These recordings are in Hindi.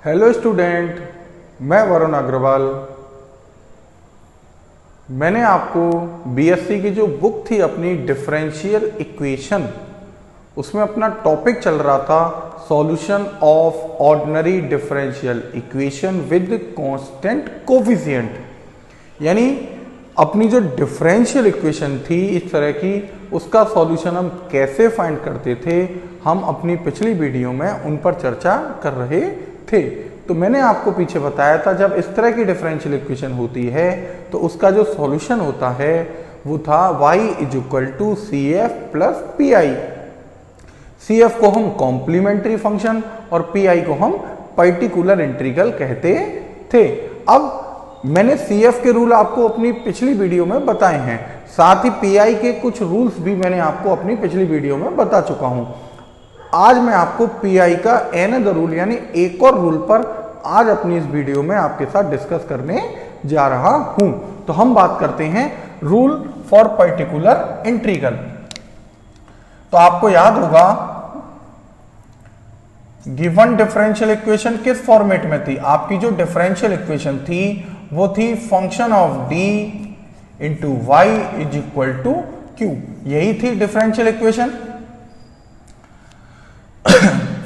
हेलो स्टूडेंट, मैं वरुण अग्रवाल। मैंने आपको बीएससी की जो बुक थी अपनी डिफरेंशियल इक्वेशन, उसमें अपना टॉपिक चल रहा था solution of ordinary differential equation with constant coefficient. यानी अपनी जो डिफरेंशियल इक्वेशन थी इस तरह की, उसका सॉल्यूशन हम कैसे फाइंड करते थे, हम अपनी पिछली वीडियो में उन पर चर्चा कर रहे थे। तो मैंने आपको पीछे बताया था जब इस तरह की डिफरेंशियल इक्वेशन होती है तो उसका जो सॉल्यूशन होता है वो था y = CF + PI। CF को हम कॉम्प्लीमेंट्री फंक्शन और PI को हम पर्टिकुलर इंटीग्रल कहते थे। अब मैंने CF के रूल आपको अपनी पिछली वीडियो में बताए हैं, साथ ही PI के कुछ रूल्स भी मैंने आपको अपनी पिछली वीडियो में बता चुका हूं। आज मैं आपको PI का अनदर रूल यानी एक और रूल पर आज अपनी इस वीडियो में आपके साथ डिस्कस करने जा रहा हूं। तो हम बात करते हैं रूल फॉर पर्टिकुलर इंटीग्रल। तो आपको याद होगा गिवन डिफरेंशियल इक्वेशन किस फॉर्मेट में थी। आपकी जो डिफरेंशियल इक्वेशन थी वो थी function of d into y = q। यही थी differential equation.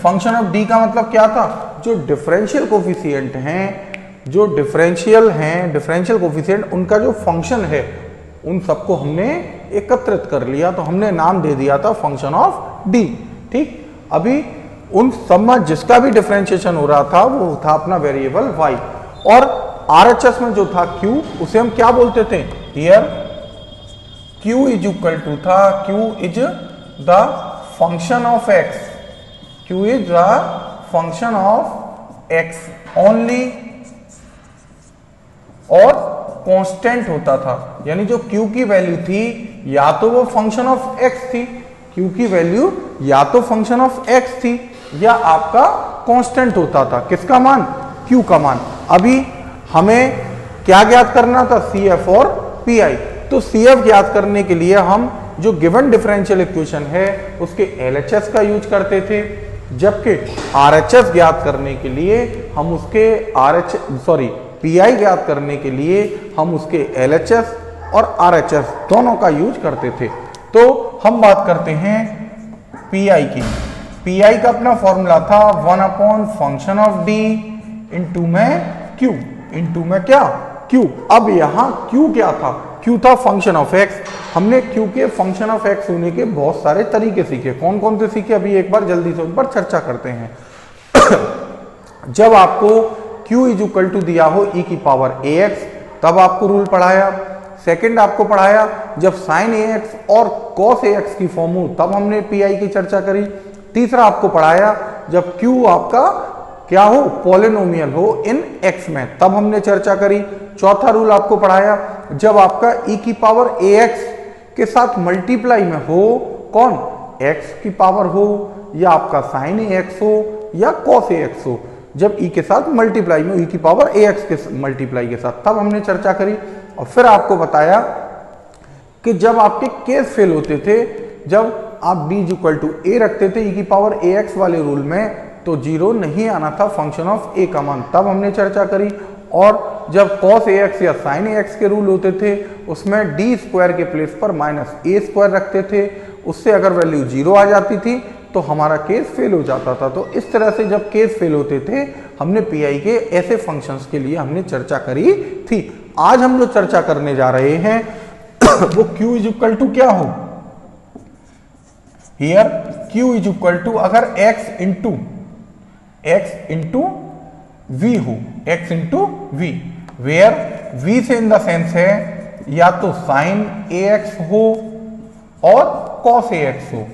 Function of d का मतलब क्या था, जो डिफरेंशियल कोफिशिएंट हैं, जो डिफरेंशियल कोफिशिएंट उनका जो फंक्शन है उन सबको हमने एकत्रित कर लिया, तो हमने नाम दे दिया था फंक्शन ऑफ d। ठीक, अभी उन सब में जिसका भी डिफरेंशिएशन हो रहा था वो था अपना वेरिएबल y, और RHS में जो था q, उसे हम क्या बोलते थे, here q is the function of x, q is the function of x only और कांस्टेंट होता था। यानी जो q की वैल्यू थी या तो वो फंक्शन ऑफ x थी, q की वैल्यू या तो फंक्शन ऑफ x थी या आपका कांस्टेंट होता था। किसका मान, q का मान। अभी हमें क्या ज्ञात करना था, CF और PI। तो CF ज्ञात करने के लिए हम जो गिवन डिफरेंशियल इक्वेशन है उसके LHS का यूज करते थे, जबकि RHS ज्ञात करने के लिए हम उसके PI ज्ञात करने के लिए हम उसके LHS और RHS दोनों का यूज करते थे। तो हम बात करते हैं PI की। PI का अपना फॉर्मूला था 1 फंक्शन ऑफ d इंटू में q, इंटू में क्या, q। अब यहां q क्या था, q था फंक्शन ऑफ x। हमने q के फंक्शन ऑफ x होने के बहुत सारे तरीके सीखे। कौन कौन से सीखे, अभी एक बार जल्दी से उन पर चर्चा करते हैं। जब आपको q = दिया हो e⁴ax, तब आपको रूल पढ़ाया। सेकंड आपको पढ़ाया जब sin ax और cos ax की फॉर्म हो तब हमने PI की चर्चा करी। तीसरा आपको पढ़ाया जब q आपका क्या हो, पॉलिनोमियल हो इन x में, तब हमने चर्चा करी। चौथा रूल आपको पढ़ाया जब आपका e⁴ax के साथ मल्टीप्लाई में हो, कौन, x की पावर हो या आपका sin ax हो या cos ax हो, जब e के साथ मल्टीप्लाई में, e⁴ax के मल्टीप्लाई के साथ, तब हमने चर्चा करी। और फिर आपको बताया कि जब आपके केस फेल होते थे, जब आप d = a रखते थे e⁴ax वाले रूल में, तो 0 नहीं आना था फंक्शन ऑफ a का मान, तब हमने चर्चा करी। और जब cos ax या sin ax के रूल होते थे उसमें d² के प्लेस पर -a² रखते थे, उससे अगर वैल्यू 0 आ जाती थी तो हमारा केस फेल हो जाता था। तो इस तरह से जब केस फेल होते थे हमने PI के ऐसे फंक्शंस के लिए हमने चर्चा करी थी। आज हम जो चर्चा करने जा रहे हैं वो q = क्या हो, हियर q = अगर x इंटू v हो, x into v, where v से इन द सेंस है या तो sin ax हो और cos ax हो।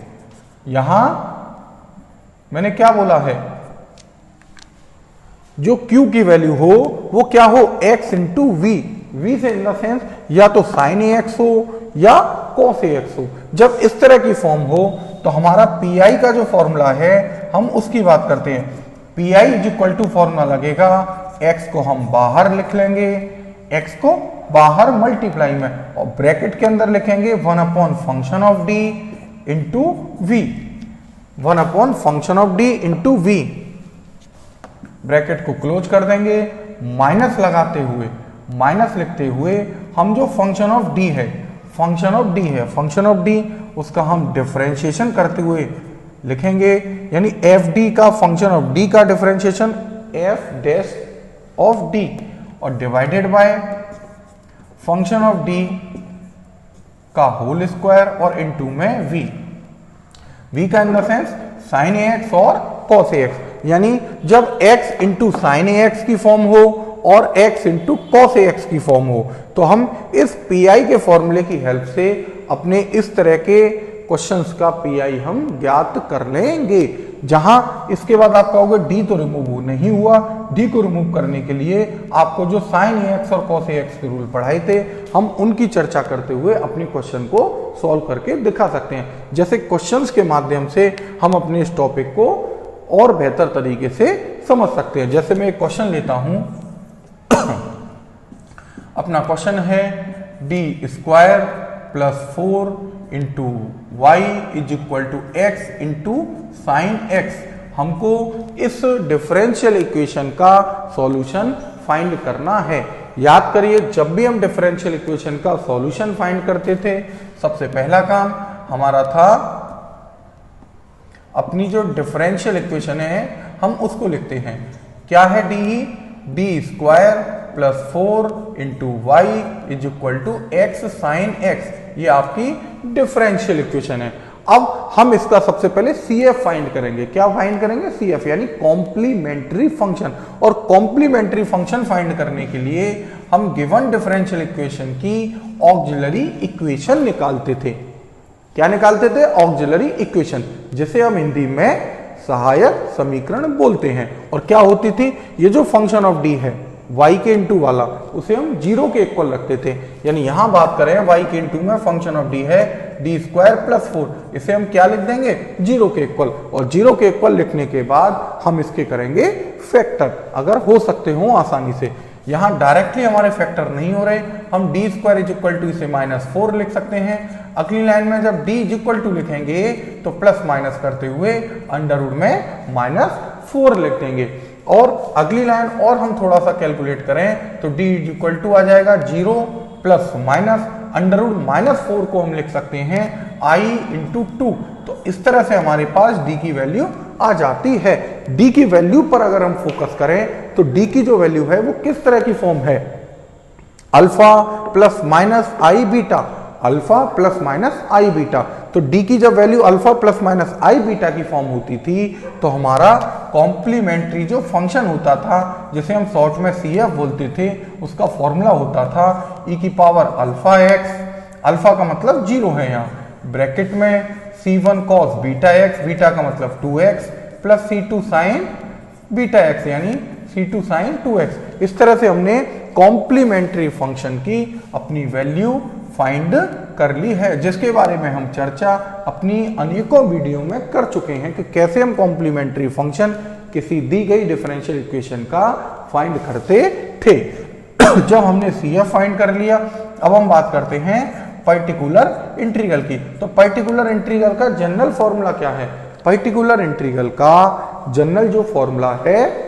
यहां मैंने क्या बोला है, जो q की वैल्यू हो वो क्या हो, x इंटू v, v से इन द सेंस या तो sin ax हो या cos ax हो। जब इस तरह की फॉर्म हो तो हमारा PI का जो फॉर्मूला है हम उसकी बात करते हैं। PI = फॉर्मूला लगेगा, x को हम बाहर लिख लेंगे, x को बाहर मल्टीप्लाई में और ब्रैकेट के अंदर लिखेंगे 1 function of d into v, 1 function of d into v। Bracket को क्लोज कर देंगे, माइनस लगाते हुए, माइनस लिखते हुए हम जो फंक्शन ऑफ डी है, फंक्शन ऑफ डी है, फंक्शन ऑफ डी उसका हम डिफरेंशिएशन करते हुए लिखेंगे, यानी एफ डी का फंक्शन ऑफ डी का differentiation f dash of d और divided by function of d का होल स्क्वायर और इनटू में v का in the sense sine a x और कॉस ए एक्स, यानी जब x into sine a x की फॉर्म हो और x into cos a x की फॉर्म हो तो हम इस पीआई के फॉर्मूले की हेल्प से अपने इस तरह के क्वेश्चंस का पीआई हम ज्ञात कर लेंगे। जहां इसके बाद आप कहोगे डी तो रिमूव नहीं हुआ, डी को रिमूव करने के लिए आपको जो साइन ए एक्स और कॉस ए एक्स के रूल पढ़ाए थे हम उनकी चर्चा करते हुए अपने क्वेश्चन को सॉल्व करके दिखा सकते हैं। जैसे क्वेश्चंस के माध्यम से हम अपने इस टॉपिक को और बेहतर तरीके से समझ सकते हैं। जैसे मैं एक क्वेश्चन लेता हूं अपना क्वेश्चन है d square plus 4 into y is equal to x into sine x. हमको इस डिफरेंशियल इक्वेशन का सॉल्यूशन फाइंड करना है। याद करिए जब भी हम डिफरेंशियल इक्वेशन का सॉल्यूशन फाइंड करते थे सबसे पहला काम हमारा था अपनी जो डिफरेंशियल इक्वेशन है हम उसको लिखते हैं। क्या है d square plus 4 into y is equal to x sine x, ये आपकी डिफरेंशियल इक्वेशन है। अब हम इसका सबसे पहले CF फाइंड करेंगे। क्या फाइंड करेंगे? CF यानी कॉम्प्लीमेंट्री फंक्शन। और कॉम्प्लीमेंट्री फंक्शन फाइंड करने के लिए हम गिवन डिफरेंशियल इक्वेशन की ऑक्सिलरी इक्वेशन निकालते थे। क्या निकालते थे? ऑक्सिलरी इक्वेशन, जिसे हम हिंदी में सहायक समीकरण बोलते हैं। और क्या होती थी? ये जो फंक्शन ऑफ डी है y के इंटू वाला उसे हम 0 के इक्वल रखते थे। यानी यहां बात करें y के इंटू में फंक्शन ऑफ डी है डी स्क्वायर प्लस 4, इसे हम क्या लिख देंगे? 0 के इक्वल। और 0 के इक्वल लिखने के बाद हम इसके करेंगे फैक्टर, अगर हो सकते हो आसानी से। यहां डायरेक्टली हमारे फैक्टर नहीं हो रहे, हम d square is equal to इसे -4 लिख सकते हैं। अगली लाइन में जब d इज इक्वल टू लिखेंगे तो प्लस माइनस करते हुए अंडर रूट में -4 लिख देंगे। और अगली लाइन और हम थोड़ा सा कैलकुलेट करें तो d इज इक्वल टू आ जाएगा 0 प्लस माइनस अंडर रूट -4 को हम लिख सकते हैं i इंटू 2। तो इस तरह से हमारे पास d की वैल्यू आ जाती है। d की वैल्यू पर अगर हम फोकस करें तो d की जो वैल्यू है वो किस तरह की फॉर्म है? अल्फा प्लस माइनस आई बीटा, अल्फा प्लस माइनस आई बीटा। तो d की जब वैल्यू अल्फा प्लस माइनस आई बीटा की फॉर्म होती थी तो हमारा कॉम्प्लीमेंट्री जो फंक्शन होता था जिसे हम शॉर्ट में CF बोलते थे उसका फॉर्मूला होता था e की पावर अल्फा एक्स। अल्फा का मतलब 0 है यहाँ ब्रैकेट में C1 cos beta x, beta का मतलब 2x plus C2 sign beta x यानी C2 साइन 2x। इस तरह से हमने कॉम्प्लीमेंट्री फंक्शन की अपनी वैल्यू फाइंड कर ली है, जिसके बारे में हम चर्चा अपनी अनेकों वीडियो में कर चुके हैं कि कैसे हम कॉम्प्लीमेंट्री फंक्शन किसी दी गई डिफरेंशियल इक्वेशन का फाइंड करते थे। जब हमने CF फाइंड कर लिया अब हम बात करते हैं पर्टिकुलर इंटीग्रल की। तो पर्टिकुलर इंटीग्रल का जनरल फॉर्मूला क्या है? पर्टिकुलर इंटीग्रल का जनरल जो फॉर्मूला है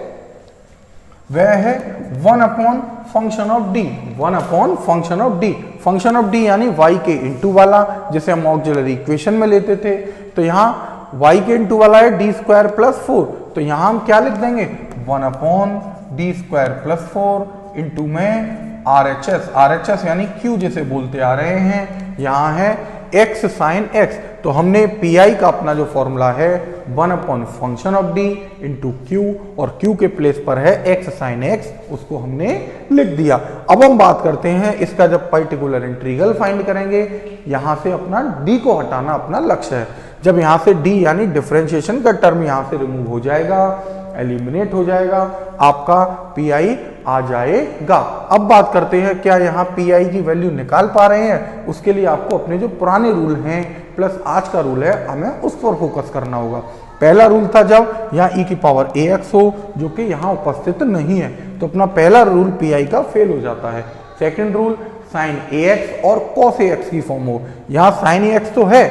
वह है 1 upon function of D, 1 upon function of D. Function of D यानी y के इंटू वाला, जिसे हम ऑक्सिलरी इक्वेशन में लेते थे। तो यहाँ y के इंटू वाला है डी स्क्वायर प्लस 4, तो यहाँ हम क्या लिख देंगे? 1 upon D square plus 4 into में RHS यानी Q जिसे बोलते आ रहे हैं, यहाँ है x साइन x। तो हमने PI का अपना जो फॉर्मूला है 1 upon function of D into Q, और Q के प्लेस पर है x साइन x, उसको हमने लिख दिया। अब हम बात करते हैं इसका जब पर्टिकुलर इंटीग्रल फाइंड करेंगे, यहां से अपना d को हटाना अपना लक्ष्य है। जब यहां से d यानी डिफरेंशिएशन का टर्म यहां से रिमूव हो जाएगा, एलिमिनेट हो जाएगा, आपका PI आ जाएगा। अब बात करते हैं क्या यहाँ PI की वैल्यू निकाल पा रहे हैं? उसके लिए आपको अपने जो पुराने रूल हैं प्लस आज का रूल है हमें उस पर फोकस करना होगा। पहला रूल था जब यहाँ e की पावर ax हो जो कि यहाँ उपस्थित नहीं है, तो अपना पहला रूल PI का फेल हो जाता है। सेकंड रूल साइन ax और cos ax की फॉर्म हो। यहाँ साइन ax तो है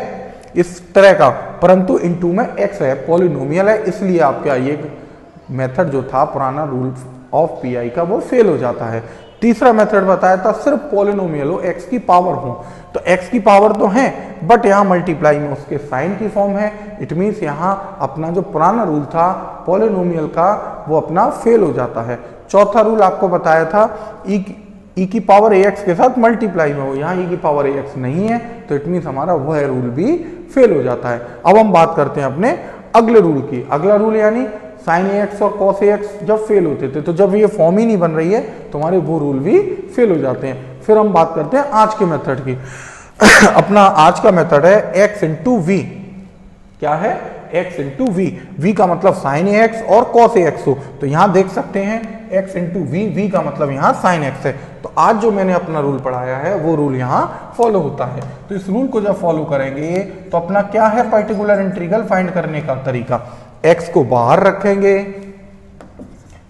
इस तरह का, परंतु इनटू में x है, पॉलिनोमियल है, इसलिए आपका ये मेथड जो था पुराना रूल ऑफ पीआई का वो फेल हो जाता है। तीसरा मेथड बताया था सिर्फ पॉलिनोमियल हो, एक्स की पावर हो, तो एक्स की पावर तो है बट यहाँ मल्टीप्लाई में उसके साइन की फॉर्म है। इट मीन्स यहाँ अपना जो पुराना रूल था पॉलिनोमियल का वो अपना फेल हो जाता है। चौथा रूल आपको बताया था ई की पावर ए एक्स के साथ मल्टीप्लाई में हो, यहाँ ई की पावर ए एक्स नहीं है तो इट मीन्स हमारा वह रूल भी फेल हो जाता है। अब हम बात करते हैं अपने अगले रूल की। अगला रूल यानी साइन ए एक्स और कॉस ए एक्स जब फेल होते थे, तो जब ये फॉर्म ही नहीं बन रही है तो हमारे वो रूल भी फेल हो जाते हैं। फिर हम बात करते हैं आज के मेथड की। अपना आज का मेथड है एक्स इंटू वी। क्या है? X into we. वी का मतलब साइन ए एक्स और कॉस ए एक्स हो, तो यहां देख सकते हैं एक्स इंटू वी, वी का मतलब यहाँ साइन एक्स है। तो आज जो मैंने अपना रूल पढ़ाया है वो रूल यहाँ फॉलो होता है। तो इस रूल को जब फॉलो करेंगे तो अपना क्या है पर्टिकुलर इंटीग्रल फाइंड करने का तरीका, एक्स को बाहर रखेंगे,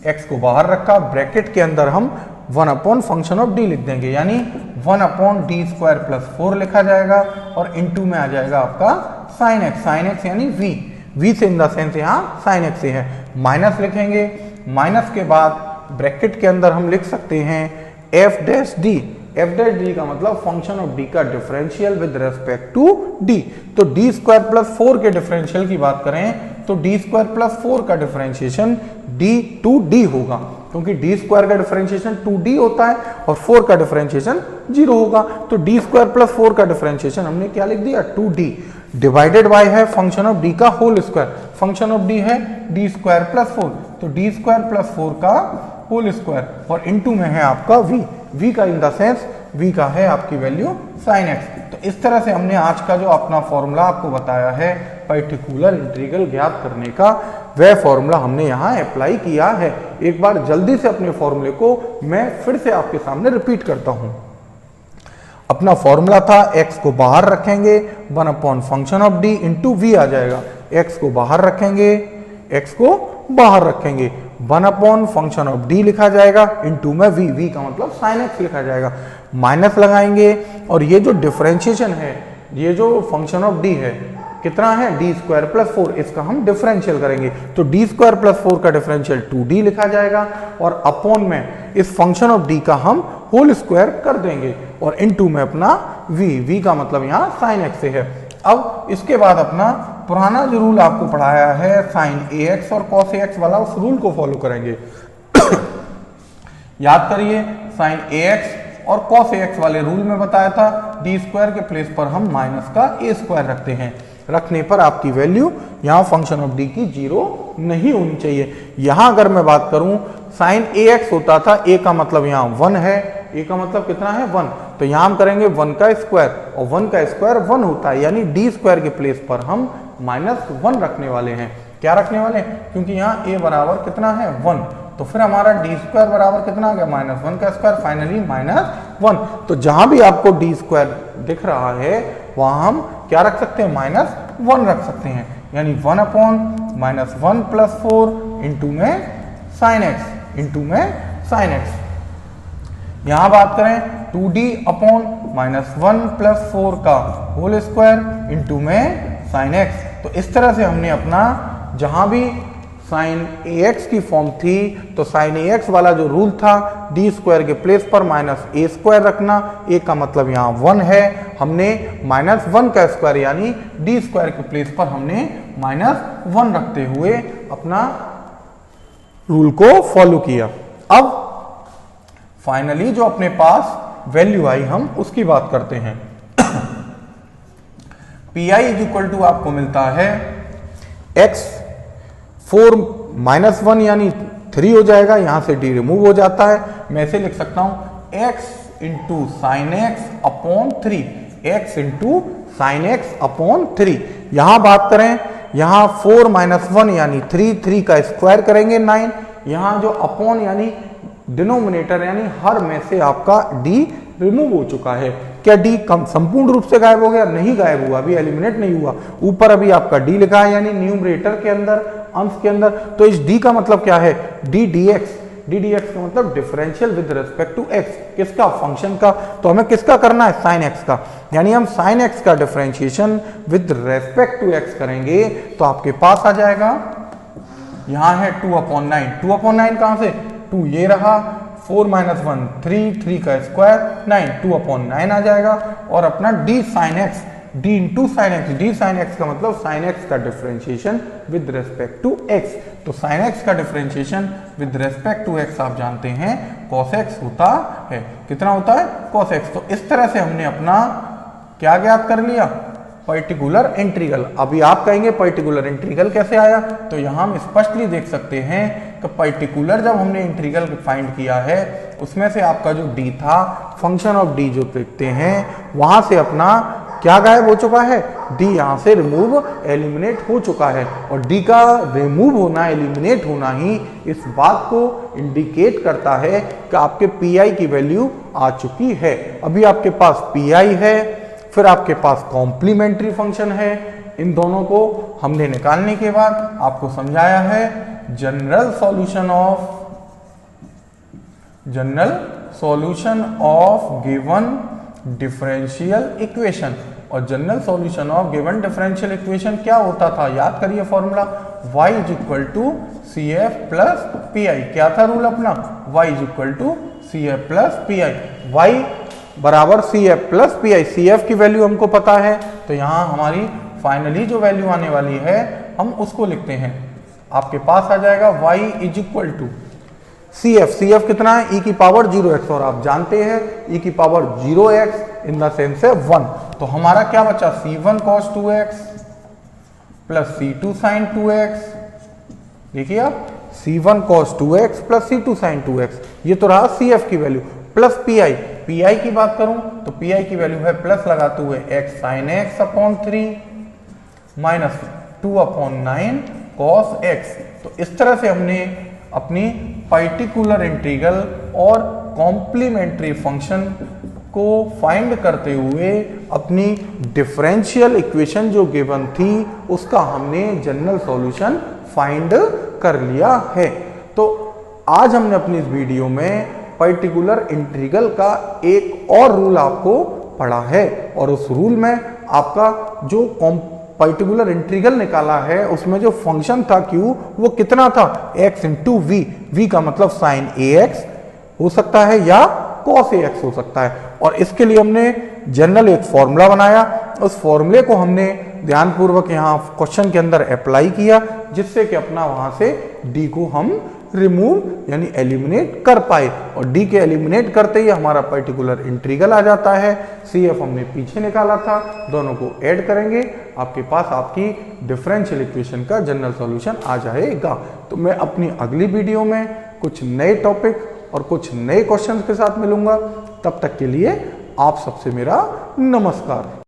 एक्स को बाहर रखा, ब्रैकेट के अंदर हम 1 अपॉन फंक्शन ऑफ डी लिख देंगे, यानी 1 अपॉन डी स्क्वायर प्लस 4 लिखा जाएगा और इनटू में आ जाएगा आपका साइन एक्स यानी वी, वी से इन द सेंस यहाँ साइन एक्स से है। माइनस लिखेंगे, माइनस के बाद ब्रैकेट के अंदर हम लिख सकते हैं f dash d. F dash d का मतलब फंक्शन ऑफ डी का differential with respect to d. तो डी स्क्वायर प्लस 4 के डिफरेंशियल की बात करें तो डी स्क्वायर प्लस 4 का डिफरेंशिएशन डी टू डी होगा, क्योंकि डी स्क्वायर का डिफरेंशिएशन 2d होता है और 4 का डिफरेंशिएशन 0 होगा। तो डी स्क्वायर प्लस 4 का डिफरेंशिएशन हमने क्या लिख दिया 2d डिवाइडेड बाय है फंक्शन ऑफ डी का whole square. Function of d है डी स्क्वायर प्लस 4, तो डी स्क्वायर प्लस 4 का होल स्क्वायर और इनटू में है आपका v, v का इन द सेंस v का है आपकी वैल्यू sin x। तो इस तरह से हमने आज का जो अपना फॉर्मूला आपको बताया है पर्टिकुलर इंटीग्रल ज्ञात करने का, वह फॉर्मूला हमने यहाँ अप्लाई किया है। एक बार जल्दी से अपने फॉर्मूले को मैं फिर से आपके सामने रिपीट करता हूँ। अपना फॉर्मूला था x को बाहर रखेंगे 1 upon function of d into v आ जाएगा। x को बाहर रखेंगे, x को बाहर रखेंगे 1 अपॉन फंक्शन ऑफ d लिखा जाएगा इंटू में v, v का मतलब साइन x लिखा जाएगा। माइनस लगाएंगे और ये जो डिफरेंशिएशन है, ये जो फंक्शन ऑफ d है कितना है डी स्क्वायर प्लस 4, इसका हम डिफरेंशियल करेंगे तो डी स्क्वायर प्लस 4 का डिफरेंशियल 2d लिखा जाएगा और अपॉन में इस फंक्शन ऑफ d का हम होल स्क्वायर कर देंगे और इनटू में अपना v, v का मतलब यहाँ साइन x से है। अब इसके बाद अपना पुराना जो रूल आपको पढ़ाया है साइन ax और cos ax वाला, उस रूल को फॉलो करेंगे। याद करिए साइन ax और cos ax वाले रूल में बताया था डी स्क्वायर के प्लेस पर हम माइनस का a स्क्वायर रखते हैं, रखने पर आपकी वैल्यू यहाँ फंक्शन ऑफ डी की 0 नहीं होनी चाहिए। यहाँ अगर मैं बात करूं साइन ax होता था, a का मतलब यहाँ 1 है, a का मतलब कितना है 1, तो यहाँ हम करेंगे 1 का स्क्वायर और 1 का स्क्वायर 1 होता है, यानी डी स्क्वायर के प्लेस पर हम -1 रखने वाले हैं। क्या रखने वाले हैं? क्योंकि यहाँ a बराबर कितना है 1, तो फिर हमारा डी स्क्वायर बराबर कितना आ गया -1 का स्क्वायर, फाइनली -1। तो जहां भी आपको डी स्क्वायर दिख रहा है वहां हम क्या रख सकते हैं -1 रख सकते हैं, यानी 1 अपॉन -1 प्लस 4 इंटू में साइन एक्स, इंटू में साइन एक्स। यहां बात करें 2d अपॉन -1 प्लस 4 का होल स्क्वायर इंटू में साइन एक्स। तो इस तरह से हमने अपना जहां भी साइन ax की फॉर्म थी तो साइन ax वाला जो रूल था डी स्क्वायर के प्लेस पर -a स्क्वायर रखना, a का मतलब यहाँ 1 है, हमने -1 का स्क्वायर यानी डी स्क्वायर के प्लेस पर हमने -1 रखते हुए अपना रूल को फॉलो किया। अब फाइनली जो अपने पास वैल्यू आई हम उसकी बात करते हैं। pi इज इक्वल टू आपको मिलता है x 4 -1 यानी 3 हो जाएगा, यहां से d रिमूव हो जाता है, मैं इसे लिख सकता हूं x into sine x upon 3, x into sine x upon 3। यहां बात करें यहां 4 -1 यानी 3 का स्क्वायर करेंगे 9, यहां जो अपॉन यानी डिनोमिनेटर यानी हर में से आपका d रिमूव हो चुका है। क्या d कम संपूर्ण रूप से गायब हो गया? नहीं गायब हुआ, अभी एलिमिनेट नहीं हुआ, ऊपर अभी आपका d लिखा है यानी न्यूमरेटर के अंदर, अंश के अंदर। तो इस d का मतलब क्या है d dx का मतलब differential with respect to x, किसका? फंक्शन का। तो हमें किसका करना है? साइन x का, यानी हम साइन x का differentiation with respect to x करेंगे तो आपके पास आ जाएगा यहाँ है 2/9, 2/9 कहाँ से, 2 ये रहा, 4 - 1 3, 3 का स्क्वायर 9, 2/9 आ जाएगा। और अपना d sin x, d into sine x, d sin x का मतलब sin x का differentiation with respect to x। तो sin x का differentiation with respect to x आप जानते हैं cos x होता है, कितना होता है, cos x। तो इस तरह से हमने अपना क्या ज्ञात कर लिया, पर्टिकुलर इंटीग्रल। अभी आप कहेंगे पर्टिकुलर इंटीग्रल कैसे आया, तो यहां हम स्पष्टली देख सकते हैं कि पर्टिकुलर जब हमने इंटीग्रल फाइंड किया है उसमें से आपका जो d था, फंक्शन ऑफ d जो देखते हैं वहां से अपना क्या गायब हो चुका है, d यहां से रिमूव एलिमिनेट हो चुका है। और d का रिमूव होना, एलिमिनेट होना ही इस बात को इंडिकेट करता है कि आपके pi की वैल्यू आ चुकी है। अभी आपके पास pi है, फिर आपके पास कॉम्प्लीमेंट्री फंक्शन है। इन दोनों को हमने निकालने के बाद आपको समझाया है general solution of given differential equation. और general solution of given differential equation क्या होता था, याद करिए formula, y = CF plus PI। क्या था रूल अपना, y = CF plus PI, y बराबर CF प्लस PI। CF की वैल्यू हमको पता है, तो यहां हमारी फाइनली जो वैल्यू आने वाली है हम उसको लिखते हैं। आपके पास आ जाएगा y = CF कितना है, e की पावर 0x, और आप जानते हैं e की power 0x in the sense है 1। तो हमारा क्या बचा, C1 cos 2x plus C2 sin 2x। देखिए आप, C1 cos 2x plus C2 sin 2x, ये तो रहा CF की वैल्यू, प्लस PI की बात करूं तो PI की वैल्यू है प्लस लगाते हुए x sin x/3 minus 2/9 cos x। तो इस तरह से हमने अपनी पर्टिकुलर इंटीग्रल और कॉम्प्लीमेंट्री फंक्शन को फाइंड करते हुए अपनी डिफरेंशियल इक्वेशन जो गिवन थी उसका हमने जनरल सॉल्यूशन फाइंड कर लिया है। तो आज हमने अपनी इस वीडियो में पर्टिकुलर इंटीग्रल का एक और रूल आपको पढ़ा है, और उस रूल में आपका जो पर्टिकुलर इंटीग्रल निकाला है उसमें जो फंक्शन था q वो कितना था, x इंटू v का मतलब साइन ax हो सकता है या cos ax हो सकता है। और इसके लिए हमने जनरल एक फॉर्मूला बनाया, उस फॉर्मूले को हमने ध्यानपूर्वक यहाँ क्वेश्चन के अंदर अप्लाई किया, जिससे कि अपना वहां से d को हम रिमूव यानी एलिमिनेट कर पाए। और d के एलिमिनेट करते ही हमारा पर्टिकुलर इंटीग्रल आ जाता है। CF हमने पीछे निकाला था, दोनों को ऐड करेंगे, आपके पास आपकी डिफरेंशियल इक्वेशन का जनरल सॉल्यूशन आ जाएगा। तो मैं अपनी अगली वीडियो में कुछ नए टॉपिक और कुछ नए क्वेश्चंस के साथ मिलूंगा। तब तक के लिए आप सबसे मेरा नमस्कार।